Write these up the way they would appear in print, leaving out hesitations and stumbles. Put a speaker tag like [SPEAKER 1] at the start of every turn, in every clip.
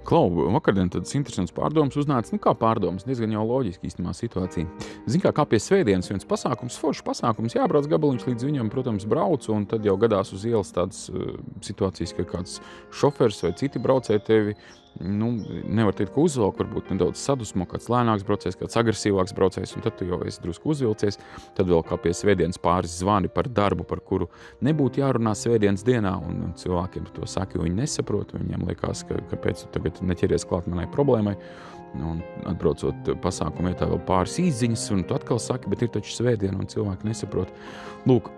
[SPEAKER 1] Klau, vakardien tāds interesants pārdoms uznāca, kā pārdoms, diezgan jau loģiski īstenībā situācija. Zini, kā pie svētdienas viens pasākums, foršs pasākums, jābrauc gabaliņš līdz viņam, protams, braucu, un tad jau gadās uz ielas tādas situācijas, ka kāds šofers vai citi braucēji tevi, nevar teikt, ka uzvelk, varbūt nedaudz sadusmo, kāds lēnāks braucējs, kāds agresīvāks braucējs, un tad tu jau esi drusku uzvilcies, tad vēl kā pie svētdienas pāris zvani par darbu, par kuru nebūtu jārunā svētdienas dienā, un cilvēkiem to saka, jo viņi nesaprot, viņiem liekas, kāpēc tu tagad neķeries klāt manai problēmai, un atbraucot pasākumu vietā vēl pāris īsziņas, un tu atkal saki, bet ir taču svētdiena, un cilvēki nesaprot. Lūk,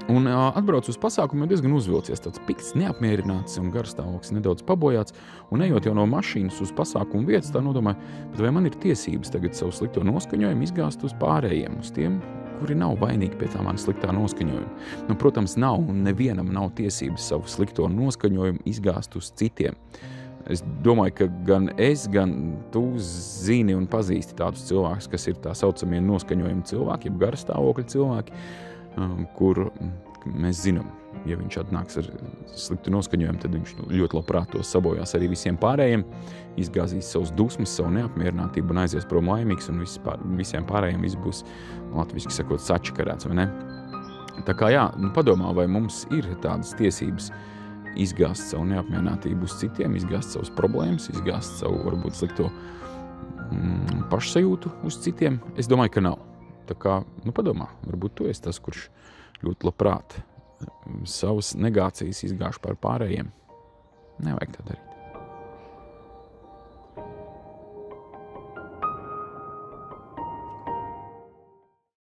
[SPEAKER 1] un atbrauc uz pasākumu diezgan uzvilcies, tāds pikts, neapmierināts un garstāvoklis nedaudz pabojāts, un ejot jau no mašīnas uz pasākumu vietas, tā nodomāju, bet vai man ir tiesības tagad savu slikto noskaņojumu izgāzt uz pārējiem, uz tiem, kuri nav vainīgi pie tā mana sliktā noskaņojuma. Protams, nav, un nevienam nav tiesības savu slikto noskaņojumu izgāzt uz citiem. Es domāju, ka gan es, gan tu zini un pazīsti tādus cilvēkus, kas ir tā saucamie noskaņojumi cilvēki, jeb garstāvokļa cilvēki, kur mēs zinām, ja viņš atnāks ar sliktu noskaņojumu, tad viņš ļoti labprāt to sabojās arī visiem pārējiem, izgāzīs savus dusmas, savu neapmierinātību un aizies prom laimīgs, un visiem pārējiem viss būs, latviski sakot, sačakarēts, vai ne? Tā kā jā, padomā, vai mums ir tādas tiesības izgāzt savu neapmierinātību uz citiem, izgāzt savus problēmas, izgāzt savu, varbūt, slikto pašsajūtu uz citiem. Es domāju, ka nav. Tā kā, padomā, varbūt tu esi tas, kurš ļoti labprāt savas negācijas izgāž par pārējiem. Nevajag tā darīt.